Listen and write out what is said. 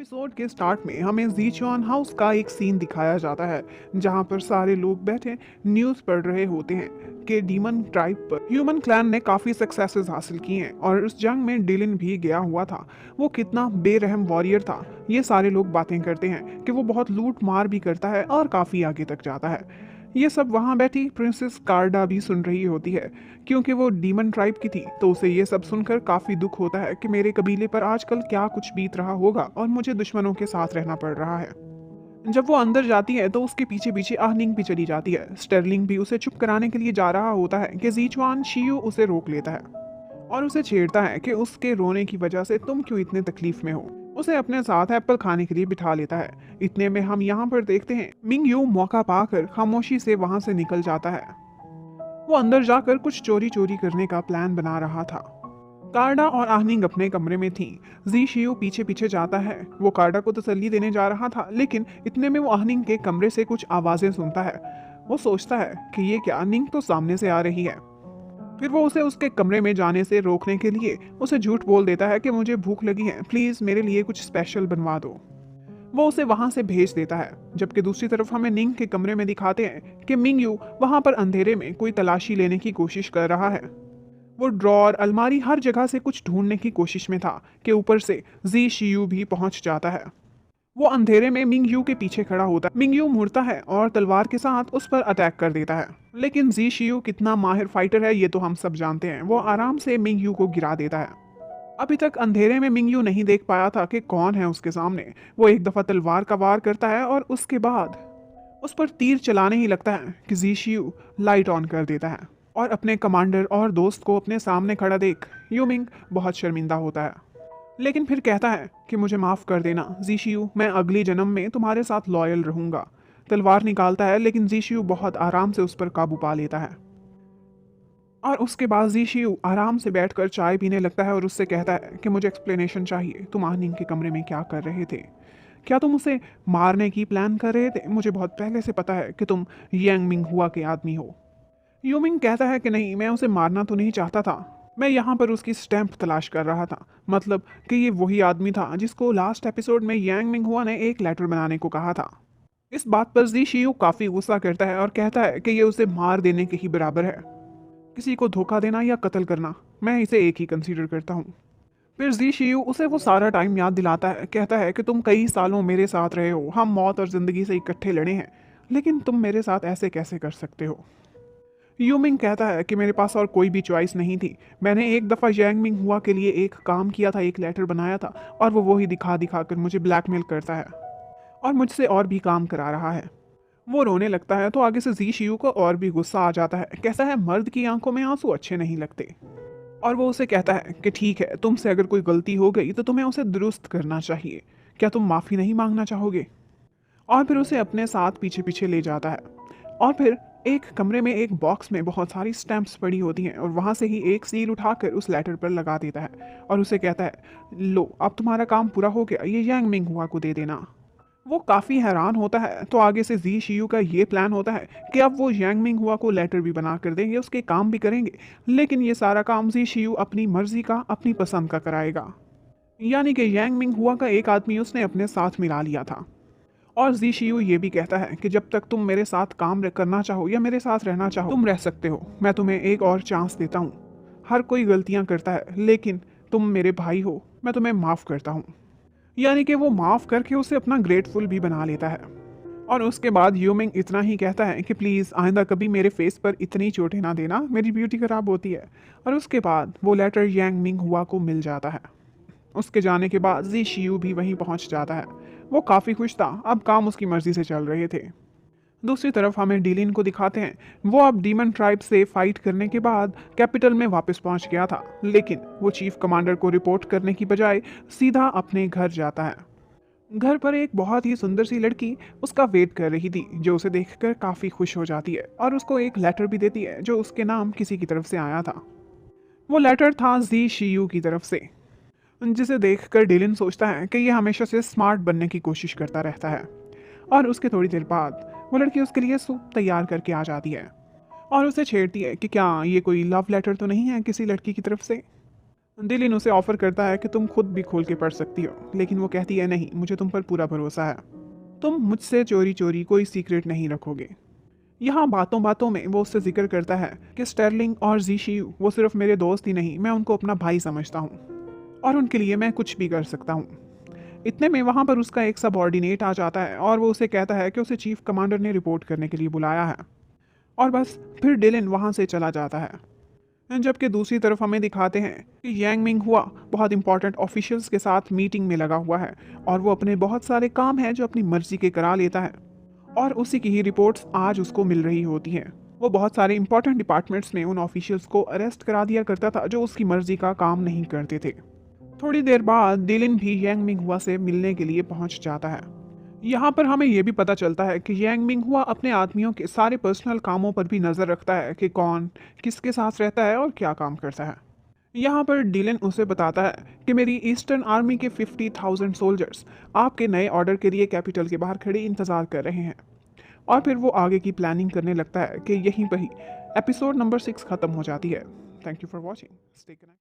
Episode के start में हमें जीचुआन हाउस का एक सीन दिखाया जाता है जहां पर सारे लोग बैठे न्यूज पढ़ रहे होते हैं कि डीमन ट्राइब पर ह्यूमन क्लैन ने काफी सक्सेसेस हासिल की हैं और उस जंग में डिलिन भी गया हुआ था। वो कितना बेरहम वॉरियर था। ये सारे लोग बातें करते हैं कि वो बहुत लूट मार भी करता है और काफी आगे तक जाता है। ये सब वहां बैठी प्रिंसेस कार्डा भी सुन रही होती है क्योंकि वो डीमन ट्राइब की थी, तो उसे ये सब सुनकर काफी दुख होता है कि मेरे कबीले पर आजकल क्या कुछ बीत रहा होगा और मुझे दुश्मनों के साथ रहना पड़ रहा है। जब वो अंदर जाती है तो उसके पीछे पीछे आहनिंग भी चली जाती है। स्टर्लिंग भी उसे चुप कराने के लिए जा रहा होता है कि जीचुआन शियू उसे रोक लेता है और उसे छेड़ता है कि उसके रोने की वजह से तुम क्यों इतने तकलीफ में हो। उसे अपने साथ एप्पल खाने के लिए बिठा लेता है। इतने में हम यहाँ पर देखते हैं मिंग यू मौका पाकर खामोशी से वहां से निकल जाता है। वो अंदर जाकर कुछ चोरी चोरी करने का प्लान बना रहा था। कार्डा और आहनिंग अपने कमरे में थी। जी शियो पीछे पीछे जाता है। वो कार्डा को तसल्ली देने जा रहा था, लेकिन इतने में वो आहनिंग के कमरे से कुछ आवाजें सुनता है। वो सोचता है कि ये क्या, निंग तो सामने से आ रही है। फिर वो उसे उसके कमरे में जाने से रोकने के लिए उसे झूठ बोल देता है कि मुझे भूख लगी है, प्लीज मेरे लिए कुछ स्पेशल बनवा दो। वो उसे वहां से भेज देता है। जबकि दूसरी तरफ हमें निंग के कमरे में दिखाते हैं कि मिंग यू वहां पर अंधेरे में कोई तलाशी लेने की कोशिश कर रहा है। वो ड्रॉर, अलमारी, हर जगह से कुछ ढूंढने की कोशिश में था कि ऊपर से जी शियू भी पहुंच जाता है। वो अंधेरे में मिंग यू के पीछे खड़ा होता है। मिंग यू मुड़ता है और तलवार के साथ उस पर अटैक कर देता है, लेकिन जी शियू कितना माहिर फाइटर है ये तो हम सब जानते हैं। वो आराम से मिंग यू को गिरा देता है। अभी तक अंधेरे में मिंग यू नहीं देख पाया था कि कौन है उसके सामने। वो एक दफा तलवार का वार करता है और उसके बाद उस पर तीर चलाने ही लगता है कि जी शियू लाइट ऑन कर देता है और अपने कमांडर और दोस्त को अपने सामने खड़ा देख यूमिंग बहुत शर्मिंदा होता है। लेकिन फिर कहता है कि मुझे माफ कर देना जीशियू, मैं अगली जन्म में तुम्हारे साथ लॉयल रहूंगा। तलवार निकालता है, लेकिन जीशियू बहुत आराम से उस पर काबू पा लेता है और उसके बाद जीशियू आराम से बैठकर चाय पीने लगता है और उससे कहता है कि मुझे एक्सप्लेनेशन चाहिए, तुम आहनिंग के कमरे में क्या कर रहे थे? क्या तुम उसे मारने की प्लान कर रहे थे? मुझे बहुत पहले से पता है कि तुम यांग मिंग हुआ के आदमी हो। यूमिंग कहता है कि नहीं, मैं उसे मारना तो नहीं चाहता था, मैं यहाँ पर उसकी स्टैंप तलाश कर रहा था। मतलब कि ये वही आदमी था जिसको लास्ट एपिसोड में यांग मिंग हुआ ने एक लेटर बनाने को कहा था। इस बात पर जी शियू काफी गुस्सा करता है और कहता है कि ये उसे मार देने के ही बराबर है। किसी को धोखा देना या कत्ल करना, मैं इसे एक ही कंसीडर करता हूँ। फिर जी शियू उसे वो सारा टाइम याद दिलाता है। कहता है कि तुम कई सालों मेरे साथ रहे हो, हम मौत और जिंदगी से इकट्ठे लड़े हैं, लेकिन तुम मेरे साथ ऐसे कैसे कर सकते हो? यूमिंग कहता है कि मेरे पास और कोई भी चॉइस नहीं थी। मैंने एक दफ़ा यांग मिंग हुआ के लिए एक काम किया था, एक लेटर बनाया था, और वो वही दिखा दिखा कर मुझे ब्लैकमेल करता है और मुझसे और भी काम करा रहा है। वो रोने लगता है तो आगे से जी शियू को और भी गुस्सा आ जाता है। कैसा है, मर्द की आंखों में आंसू अच्छे नहीं लगते। और वो उसे कहता है कि ठीक है, तुमसे अगर कोई गलती हो गई तो तुम्हें उसे दुरुस्त करना चाहिए। क्या तुम माफ़ी नहीं मांगना चाहोगे? और फिर उसे अपने साथ पीछे पीछे ले जाता है और फिर एक कमरे में एक बॉक्स में बहुत सारी स्टैम्प्स पड़ी होती हैं और वहाँ से ही एक सील उठाकर उस लेटर पर लगा देता है और उसे कहता है, लो अब तुम्हारा काम पूरा हो गया, ये यांग मिंग हुआ को दे देना। वो काफ़ी हैरान होता है। तो आगे से जी शियू का ये प्लान होता है कि अब वो यांग मिंग हुआ को लेटर भी बना कर देंगे, उसके काम भी करेंगे, लेकिन ये सारा काम जी शियू अपनी मर्जी का, अपनी पसंद का कराएगा। यानी कि यांग मिंग हुआ का एक आदमी उसने अपने साथ मिला लिया था। और जी शियू ये भी कहता है कि जब तक तुम मेरे साथ काम करना चाहो या मेरे साथ रहना चाहो, तुम रह सकते हो। मैं तुम्हें एक और चांस देता हूँ। हर कोई गलतियाँ करता है, लेकिन तुम मेरे भाई हो, मैं तुम्हें माफ़ करता हूँ। यानी कि वो माफ़ करके उसे अपना ग्रेटफुल भी बना लेता है। और उसके बाद यूमिंग इतना ही कहता है कि प्लीज़ आइंदा कभी मेरे फेस पर इतनी चोटें ना देना, मेरी ब्यूटी खराब होती है। और उसके बाद वो लेटर यांग मिंग हुआ को मिल जाता है। उसके जाने के बाद जी शियू भी वहीं पहुंच जाता है। वो काफ़ी खुश था, अब काम उसकी मर्जी से चल रहे थे। दूसरी तरफ हमें डीलिन को दिखाते हैं। वो अब डीमन ट्राइब से फाइट करने के बाद कैपिटल में वापस पहुंच गया था, लेकिन वो चीफ कमांडर को रिपोर्ट करने की बजाय सीधा अपने घर जाता है। घर पर एक बहुत ही सुंदर सी लड़की उसका वेट कर रही थी, जो उसे देखकर काफ़ी खुश हो जाती है और उसको एक लेटर भी देती है जो उसके नाम किसी की तरफ से आया था। वो लेटर था जी शियू की तरफ से, जिसे देखकर डिलिन सोचता है कि ये हमेशा से स्मार्ट बनने की कोशिश करता रहता है। और उसके थोड़ी देर बाद वो लड़की उसके लिए सूप तैयार करके आ जाती है और उसे छेड़ती है कि क्या ये कोई लव लेटर तो नहीं है किसी लड़की की तरफ से। डिलिन उसे ऑफर करता है कि तुम खुद भी खोल के पढ़ सकती हो, लेकिन वो कहती है नहीं, मुझे तुम पर पूरा भरोसा है। तुम मुझसे चोरी चोरी कोई सीक्रेट नहीं रखोगे। यहाँ बातों बातों में वो उससे जिक्र करता है कि स्टर्लिंग और जीशियू वो सिर्फ मेरे दोस्त ही नहीं, मैं उनको अपना भाई समझता हूँ और उनके लिए मैं कुछ भी कर सकता हूँ। इतने में वहाँ पर उसका एक सबऑर्डिनेट आ जाता है और वो उसे कहता है कि उसे चीफ कमांडर ने रिपोर्ट करने के लिए बुलाया है। और बस फिर डिलिन वहाँ से चला जाता है। जबकि दूसरी तरफ हमें दिखाते हैं कि यांग मिंग हुआ बहुत इंपॉर्टेंट ऑफिशियल्स के साथ मीटिंग में लगा हुआ है और वो अपने बहुत सारे काम हैं जो अपनी मर्जी के करा लेता है और उसी की ही रिपोर्ट्स आज उसको मिल रही होती हैं। वो बहुत सारे इंपॉर्टेंट डिपार्टमेंट्स में उन ऑफिशियल्स को अरेस्ट करा दिया करता था जो उसकी मर्जी का काम नहीं करते थे। थोड़ी देर बाद डिलिन भी यांग मिंग हुआ से मिलने के लिए पहुंच जाता है। यहाँ पर हमें यह भी पता चलता है कि यांग मिंग हुआ अपने आदमियों के सारे पर्सनल कामों पर भी नज़र रखता है कि कौन किसके साथ रहता है और क्या काम करता है। यहाँ पर डिलन उसे बताता है कि मेरी ईस्टर्न आर्मी के 50,000 सोल्जर्स आपके नए ऑर्डर के लिए कैपिटल के बाहर खड़े इंतज़ार कर रहे हैं। और फिर वो आगे की प्लानिंग करने लगता है कि यहीं पर ही एपिसोड नंबर 6 ख़त्म हो जाती है। Thank you for watching. Stay connected.